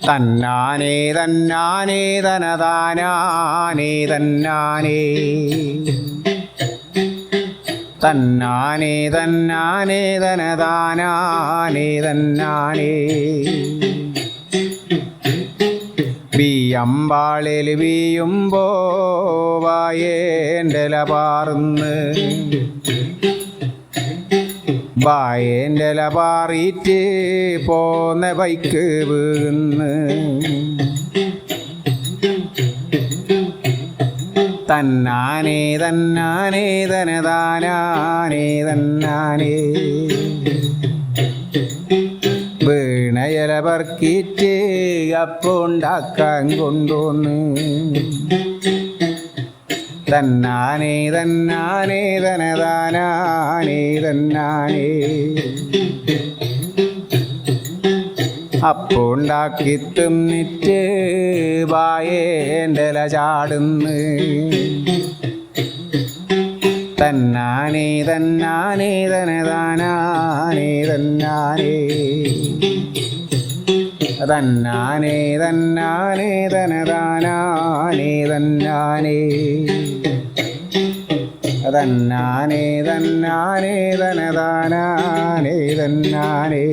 തന്നാനേ തന്നാനേ തനതാനാനേ തന്നാനേ തന്നാനേ തന്നാനേ തനതാനാനേ തന്നാനേ വീയമ്പാളിൽ വീയുമ്പോ വായേൻ്റെല പാർന്ന് വായേൻ്റെല പാറിയിട്ട് പോന്ന ബൈക്ക് വീന്ന് തന്നാനേ തന്നാനേ തനതാനാനേ തന്നാനേ വീണയില പറക്കിയിട്ട് അപ്പുണ്ടാക്കാൻ കൊണ്ടുവന്ന് തന്നാനേ തന്നാനേ തനതാനാനേ തന്നാനേ അപ്പുണ്ടാക്കി തിന്നിട്ട് വായേൻ്റെല ചാടുന്ന് തന്നാനേ തന്നാനേ തനതാനാനേ തന്നാനേ തന്നാനേ തന്നാനേ തനതാനാനേ തന്നാനേ തന്നാനേ തന്നാനേ തനതാനാനേ തന്നാനേ